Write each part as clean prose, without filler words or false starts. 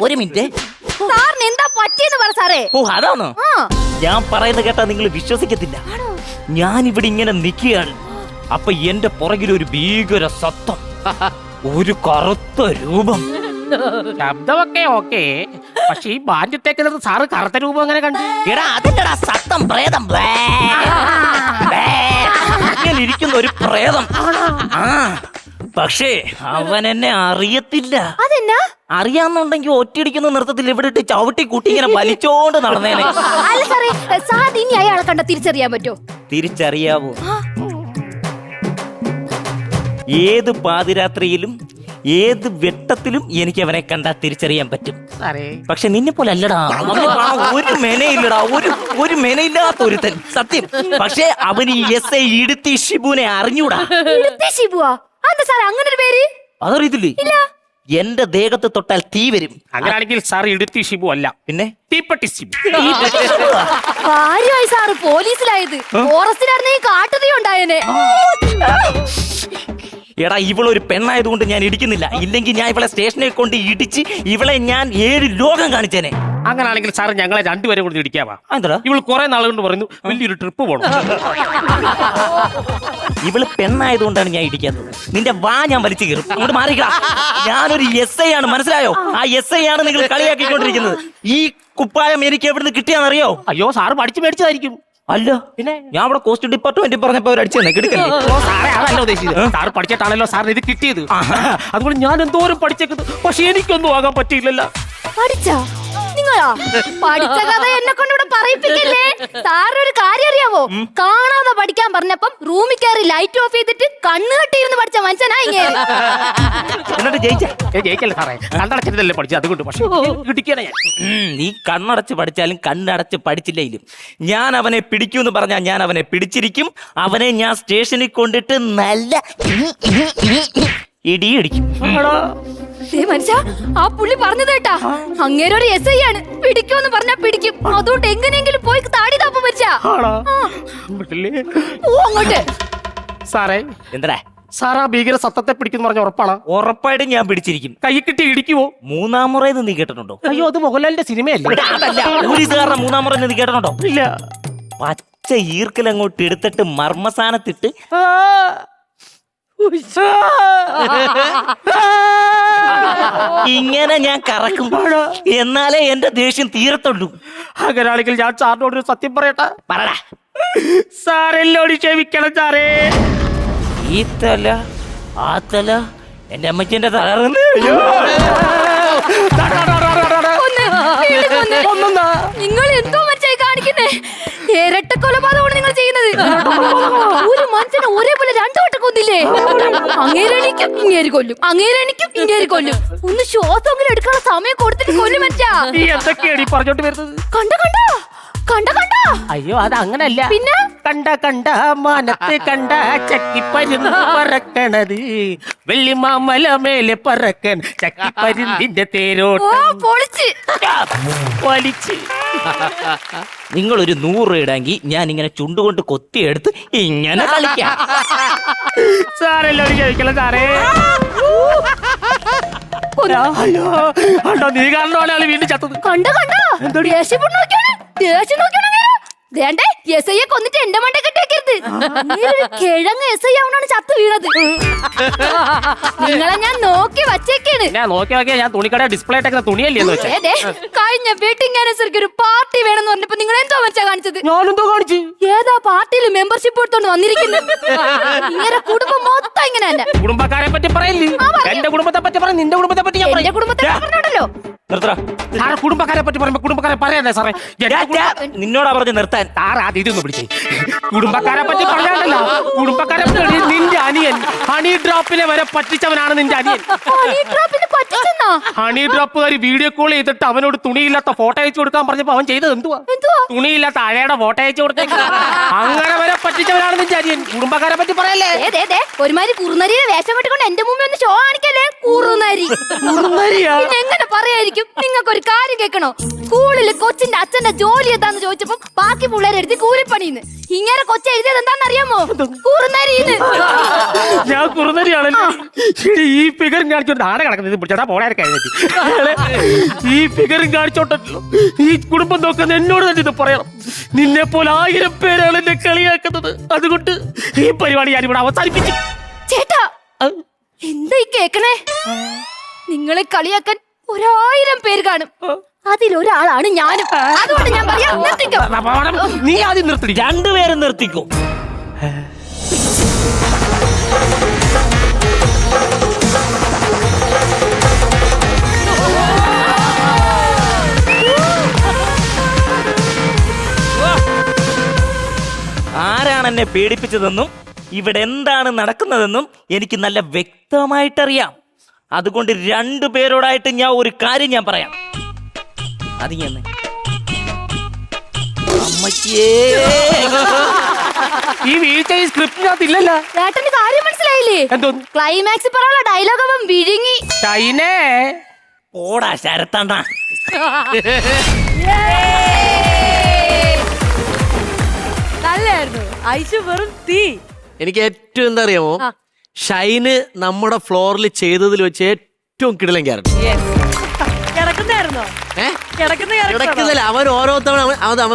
ഒരു മിനിറ്റ്. സാറിന് എന്താ പറ്റിയെന്ന് പറ സാറേ. ഓ അതാണോ? ഞാൻ പറയുന്നത് കേട്ടാ നിങ്ങൾ വിശ്വസിക്കത്തില്ല. ഞാൻ ഇവിടെ ഇങ്ങനെ നിൽക്കുകയാണ്, അപ്പൊ എന്റെ പുറകിൽ ഒരു ഭീകര സത്തം, ഒരു കറുത്ത രൂപം. ശബ്ദമൊക്കെ ഓക്കെ, പക്ഷെ ഈ ബാൻഡിട്ടേക്കുന്നത് സാറ് കറുത്ത രൂപം അങ്ങനെ കണ്ടു? എടാ അതില്ലടാ, സത്തം, പ്രേതം. ഇങ്ങനെ ഇരിക്കുന്ന ഒരു പ്രേതം. ആ പക്ഷേ അവൻ എന്നെ അറിയത്തില്ല. അതെന്നാ? അറിയാന്നുണ്ടെങ്കിൽ ഒറ്റയടിക്കുന്ന നൃത്തത്തിൽ ഇവിടെ ഇട്ട് ചവിട്ടി കുട്ടി ഇങ്ങനെ വലിച്ചോണ്ട് നടന്നേനെ. അല്ല സാറേ, സാറിന് ഇനി അയാളെ കണ്ട തിരിച്ചറിയാൻ പറ്റുമോ? തിരിച്ചറിയാവോ? ഏത് പാതിരാത്രിയിലും ഏത് വെട്ടത്തിലും എനിക്ക് അവനെ കണ്ടാ തിരിച്ചറിയാൻ പറ്റും. പക്ഷെ നിന്നെ പോലെ അല്ലടാ, ഒരു മെനയില്ലടാ, ഒരു മെനയില്ലാത്ത ഒരുത്തൻ സത്യം. പക്ഷെ അവന് ഈ എസ് ഐ ഇടുത്തി ഷിബുവിനെ അറിഞ്ഞൂടാ. ഷിബുവാ? അതെന്താ സാർ അങ്ങനെ ഒരു പേര്? അതറിയത്തില്ലേ? എന്റെ ദേഹത്ത് തൊട്ടാൽ തീ വരും. അങ്ങനെയാണെങ്കിൽ സാർ ഇടുത്തി ഷിബു അല്ല, പിന്നെ തീപ്പെട്ടി ഷിബു. കാര്യമായി സാറ് പോലീസിലായത്. ഫോറസ്റ്റിലായിരുന്നെങ്കിൽ കാട്ടുതീ ഉണ്ടായേനെ. എടാ ഇവളൊരു പെണ്ണായതുകൊണ്ട് ഞാൻ ഇടിക്കുന്നില്ല, ഇല്ലെങ്കിൽ ഞാൻ ഇവളെ സ്റ്റേഷനിൽ കൊണ്ട് ഇടിച്ച് ഇവളെ ഞാൻ 7 ലോകം കാണിച്ചേനെ. അങ്ങനാണെങ്കിൽ സാർ ഞങ്ങളെ രണ്ടുപേരെ കൊണ്ട് ഇടിക്കാവാ. എന്താ ഇവള് കുറെ നാളുകൊണ്ട് പറയുന്നു വലിയൊരു ട്രിപ്പ് പോകണം. ഇവള് പെണ്ണായതുകൊണ്ടാണ് ഞാൻ ഇടിക്കാത്തത്. നിന്റെ വാ ഞാൻ വലിച്ചു കയറും. അങ്ങോട്ട് മാറിക്ക. ഞാനൊരു എസ് ഐ ആണ്, മനസ്സിലായോ? ആ എസ് ഐ ആണ് നിങ്ങൾ കളിയാക്കിക്കൊണ്ടിരിക്കുന്നത്. ഈ കുപ്പായം എനിക്ക് എവിടുന്ന് കിട്ടിയാന്നറിയോ? അയ്യോ, സാറ് പഠിച്ചു മേടിച്ചതായിരിക്കും. അല്ല, പിന്നെ ഞാൻ അവിടെ കോസ്റ്റ് ഡിപ്പാർട്ട്മെന്റ് പറഞ്ഞപ്പോ അവർ അടിച്ചു തന്നെ കിടക്കല്ലേ. സാറേ അതല്ല ഉദ്ദേശിച്ചത്. സാറ് പഠിച്ചിട്ടാണല്ലോ സാറിന് ഇത് കിട്ടിയത്. അതുകൊണ്ട് ഞാൻ എന്തോരം പഠിച്ചേക്കുന്നത്, പക്ഷെ എനിക്കൊന്നും ആകാൻ പറ്റിയില്ലല്ലോ. പഠിച്ചാ നിങ്ങളാ? പഠിച്ച കഥ എന്നെ കൊണ്ട് ഇവിടെ പറയിപ്പിക്കല്ലേ. സാറൊരു കാര്യം അറിയാവോ? കാണാതെ പഠിക്കാൻ പറഞ്ഞപ്പം റൂമിൽ കയറി ലൈറ്റ് ഓഫ് ചെയ്തിട്ട് കണ്ണ് കെട്ടിയിരുന്ന് പഠിച്ച മനുഷ്യനാ ഇങ്ങനെ. എന്നിട്ട് ജയിക്കല്ലേ സാറേ, കണ്ണടച്ചിട്ടല്ലേ പഠിച്ചത്, അതുകൊണ്ട്. പക്ഷെ ഇടിക്കാനാ ഞാൻ. നീ കണ്ണടച്ച് പഠിച്ചാലും കണ്ണടച്ച് പഠിച്ചില്ലെങ്കിലും ഞാൻ അവനെ പിടിക്കൂന്ന് പറഞ്ഞാൽ ഞാൻ അവനെ പിടിച്ചിരിക്കും. അവനെ ഞാൻ സ്റ്റേഷനിൽ കൊണ്ടിട്ട് നല്ല ഇടിയിടിക്കും. മനുഷ്യ, ആ പുള്ളി പറഞ്ഞത് കേട്ടാ, അങ്ങേരൊരു എസ് ഐ ആണ്, പിടിക്കുമെന്ന് പറഞ്ഞാ പിടിക്കും. അതുകൊണ്ട് എങ്ങനെയെങ്കിലും പോയി താടി താപ്പം മരിച്ചാ അങ്ങോട്ട്. സാറേ എന്താ സാറാ ഭീകര സത്തത്തെ പിടിക്കുന്ന പറഞ്ഞ ഉറപ്പാണ്? ഉറപ്പായിട്ടും ഞാൻ പിടിച്ചിരിക്കും. കൈ കിട്ടി ഇടിക്കുവോ? 3-ാം മുറയെന്ന് നീ കേട്ടിട്ടുണ്ടോ? അയ്യോ, അത് മോഹൻലാലിന്റെ സിനിമയല്ലേ? അതല്ല, പോലീസുകാരുടെ 3-ാം മുറയെന്ന് നീ കേട്ടിട്ടുണ്ടോ? ഇല്ല. പച്ച ഈർക്കൽ അങ്ങോട്ട് എടുത്തിട്ട് മർമ്മസാനത്തിട്ട് ഇങ്ങനെ ഞാൻ കറക്കുമ്പോഴോ എന്നാലേ എന്റെ ദേഷ്യം തീരത്തുള്ളൂ. അങ്ങനാണെങ്കിൽ ഞാൻ സാറിനോടൊരു സത്യം പറയട്ടെ? പറടാ. സാറെല്ലോട് ക്ഷമിക്കണം സാറേ. ഈ തല ആ തല എന്റെ അമ്മച്ചിന്റെ തളർന്ന് നിങ്ങൾ എന്തോ മനസ്സിലായി കാണിക്കുന്നേ? ഇരട്ട കൊലപാതകമാണ് നിങ്ങൾ ചെയ്യുന്നത്. ഒരു മനുഷ്യനെ ഒരേപോലെ 2 വട്ടം കൊന്നില്ലേ? അങ്ങേരണിക്കും ഇങ്ങേര് കൊല്ലും, അങ്ങേരണിക്കും ഇങ്ങേര് കൊല്ലും. ഒന്ന് ശ്വാസമെങ്കിലും എടുക്കാനുള്ള സമയം കൊടുത്തിട്ട് കൊല്ലും മനുഷ്യ. എന്തൊക്കെയാണ് പറഞ്ഞോട്ട് വരുന്നത്? കണ്ട അയ്യോ, അത് അങ്ങനല്ല. പിന്നെ കണ്ട മാനത്ത് കണ്ട ചക്കിപ്പരുന്ന് പറക്കണത്, വെള്ളിമാമല മേലെ പറക്കൻ ചക്കിപ്പരുന്നിന്റെ തേരോട്ടം വലിച്ച്. നിങ്ങളൊരു 100 രൂപ ഇടാങ്കി ഞാൻ ഇങ്ങനെ ചുണ്ടുകൊണ്ട് കൊത്തിയെടുത്ത് ഇങ്ങനെ കളിക്കാം. സാറെല്ലോട് ചോദിക്കണം സാറേ. അയ്യോ, കണ്ടോ, നീ കാണുന്ന ആള് വീണ്ടും ചത്തത്. എസ് ഐയെ കൊന്നിട്ട് എന്റെ മണ്ടേ കെട്ടിയേക്കരുത്. കിഴങ്ങ് എസ് ഐ ആവണാണ് ചത്ത് വീണത്. നിങ്ങളെ ഞാൻ നോക്കി വച്ചേക്കാണ്. ഞാൻ നോക്കിയാ ഞാൻ തുണിക്കട ഡിസ്പ്ലേ ഇട്ടേക്കുന്ന തുണിയല്ലേ എന്ന് വെച്ചാ. കഴിഞ്ഞ വെഡിങ് ആനിവേഴ്സറിക്ക് ഒരു പാർട്ടി വേണമെന്ന് പറഞ്ഞപ്പോ നിങ്ങൾ എന്തോ വെച്ചാ കാണിച്ചത്? ഞാനെന്തോ കാണിച്ചു? ഏതാ പാർട്ടിയിൽ മെമ്പർഷിപ്പ് എടുത്തോണ്ട് വന്നിരിക്കുന്നത്? ഇങ്ങനെ കുടുംബം മൊത്തം ഇങ്ങനെ തന്നെ. കുടുംബക്കാരെ പറ്റി പറയില്ലേ? എന്റെ കുടുംബത്തെ പറ്റി പറയും, നിന്റെ കുടുംബത്തെ പറ്റി ഞാൻ എന്റെ കുടുംബത്തെ പറഞ്ഞോണ്ടല്ലോ. സാറെ കുടുംബക്കാരെ പറ്റി പറയുമ്പോ കുടുംബക്കാരെ പറയാനേ സാറേ? നിന്നോടാ പറഞ്ഞ് നിർത്താൻ. സാറ് ആദ്യം ഇതൊന്ന് പിടിച്ചേ. കുടുംബക്കാരെ പറ്റി പറയാനല്ലോ, കുടുംബക്കാരെ പറ്റി. നിന്റെ അനിയൻ ഹണി ഡ്രോപ്പിനെ വരെ പറ്റിച്ചവനാണ് നിന്റെ അനിയൻ. ഹണി ഡ്രോപ്പുകാരി വീഡിയോ കോൾ ചെയ്തിട്ട് അവനോട് തുണിയില്ലാത്ത ഫോട്ടോ അയച്ചു കൊടുക്കാൻ പറഞ്ഞപ്പോ അവൻ ചെയ്തത് എന്തുവാ? തുണിയില്ലാത്ത അഴയുടെ ഫോട്ടോ അയച്ചു കൊടുത്തേക്ക്. അങ്ങനെ വരെ പറ്റിച്ചവനാണ് നിന്റെ അനിയൻ. കുടുംബക്കാരെ പറ്റി പറയല്ലേ? ഒരുമാതിരി കുറുനരിയെ വേഷം കെട്ടിക്കൊണ്ട് എന്റെ മുമ്പിൽ ഒന്ന് ഷോ കാണിക്കല്ലേ? കുറുനരി എങ്ങനെ പറയായിരിക്കും? നിങ്ങൾക്ക് ഒരു കാര്യം കേൾക്കണോ? സ്കൂളില് കൊച്ചിന്റെ അച്ഛന്റെ ജോലി എന്താന്ന് ചോദിച്ചപ്പോ ബാക്കി പിള്ളേരെ എടുത്ത് കൂലിപ്പണിന്ന്. ഇങ്ങനെ കൊച്ചു എഴുതിയത് എന്താണെന്നറിയാമോ? കുറുനരിന്ന്. ഞാൻ കുറുനരിയാണല്ലോ. ഈ ഫിഗറും കാണിച്ചോണ്ട് ആടെ കിടക്കുന്നത് പിടിച്ചാ പോളെ കഴിഞ്ഞിട്ട് ഈ ഫിഗറും കാണിച്ചോണ്ടല്ലോ ഈ കുടുംബം നോക്കുന്ന എന്നോട് തന്നെ ഇത് പറയണം. നിന്നെ പോലെ 1000 പേരാണ് എന്നെ കളിയാക്കുന്നത്. അതുകൊണ്ട് ഈ പരിപാടി ഞാനിവിടെ അവസാനിപ്പിച്ചു. ചേട്ടാ എന്താ ഈ കേക്കണേ? നിങ്ങളെ കളിയാക്കാൻ 1000 പേര് കാണും. അതിലൊരാളാണ് ഞാനും. അതുകൊണ്ട് ഞാൻ പറയാം, നിർത്തിക്കോ. നീ ആദ്യം നിർത്തി. 2 പേരും നിർത്തിക്കോ. ആരാണ് എന്നെ പേടിപ്പിച്ചതെന്നും ഇവിടെ എന്താണ് നടക്കുന്നതെന്നും എനിക്ക് നല്ല വ്യക്തമായിട്ടറിയാം. അതുകൊണ്ട് 2 പേരോടായിട്ട് ഞാൻ ഒരു കാര്യം ഞാൻ പറയാം. അത് ഞാൻ അമ്മയ്ക്കേ ഈ വീഴ്ച ഈ സ്ക്രിപ്റ്റിനകത്ത് ഇല്ലല്ലോ. ചേട്ടന് കാര്യം മനസ്സിലായില്ലേ? എന്തോന്ന്? ക്ലൈമാക്സ് പറയാനുള്ള ഡയലോഗ് അവൻ വിഴുങ്ങി. ചൈനേ ഓടാ ശരത്തണ്ട. നല്ലായിരുന്നു. ഐശു വെറും തീ. എനിക്ക് ഏറ്റവും എന്താ അറിയാമോ, ഷൈന് നമ്മുടെ ഫ്ലോറിൽ ചെയ്തതിൽ വെച്ച് ഏറ്റവും കിടിലൻ ക്യാരക്ടർ. കിടക്കുന്നില്ല, അവൻ ഓരോ തവണ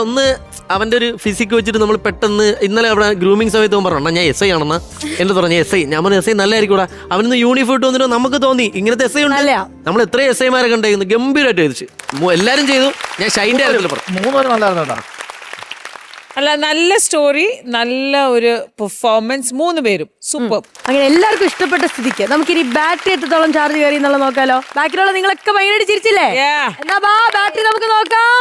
ഒന്ന് അവന്റെ ഒരു ഫിസിക് വെച്ചിട്ട് നമ്മൾ പെട്ടെന്ന് ഇന്നലെ അവിടെ ഗ്രൂമിങ് സമയത്ത് പറഞ്ഞു ഞാൻ എസ് ഐ ആണെന്ന് എന്നെ പറഞ്ഞു. എസ് ഐ ഞാൻ എസ് ഐ നല്ലതായിരിക്കും. അവനൊന്ന് യൂണിഫോം ഇട്ട് വന്നിട്ട് നമുക്ക് തോന്നി ഇങ്ങനത്തെ എസ് ഐ ഉണ്ട്. നമ്മൾ എത്ര എസ് ഐമാരെ കണ്ടായിരുന്നു, ഗംഭീരമായിട്ട് എഴുതിച്ചു. എല്ലാരും ചെയ്തു. ഞാൻ ഷൈൻ്റെ കാര്യത്തിൽ പറഞ്ഞു 3 പേര് നല്ലതായിരുന്നു കേട്ടോ. അല്ല, നല്ല സ്റ്റോറി, നല്ല ഒരു പെർഫോമൻസ്, 3 പേരും സൂപ്പർ. അങ്ങനെ എല്ലാവർക്കും ഇഷ്ടപ്പെട്ട സ്ഥിതിക്ക് നമുക്കിനി ബാറ്ററി എത്രത്തോളം ചാർജ് കയറി എന്നുള്ളത് നോക്കാലോ. ബാക്കിലുള്ള നിങ്ങളൊക്കെ ഭയങ്കര ചിരിച്ചില്ലേ? എന്നാ ബാ ബാറ്ററി നമുക്ക് നോക്കാം.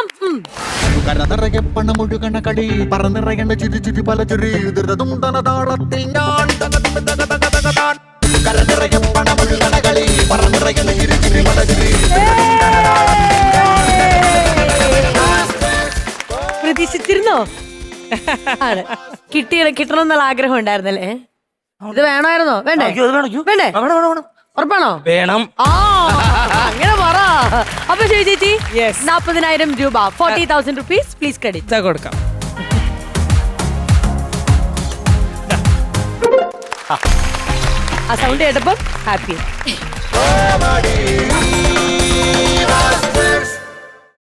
കരനിറയെ പണമൊഴുകണ കളി പറന്നിറയേണ്ട ചിരി ചിരി പല ചിരി ദുരിതം താളത്തിൽ ഞാൻ കരനിറയെ പണമൊഴുകണ കളി പറന്നിറയേണ്ട ചിരി ചിരി പല ചിരി. പ്രതീക്ഷിച്ചിരുന്നോ? കിട്ടണം എന്നുള്ള ആഗ്രഹം ഉണ്ടായിരുന്നല്ലേ? ഇത് വേണമായിരുന്നോ? വേണ്ടേ? വേണ്ടേ? ഉറപ്പാണോ? വേണം. അങ്ങനെ പറ. അപ്പൊ ശരി ചേച്ചി, 40,000 രൂപ, 40,000 rupees പ്ലീസ് ക്രെഡിറ്റ് കൊടുക്കാം. ആ സൗണ്ട് കേട്ടപ്പം ഹാപ്പി.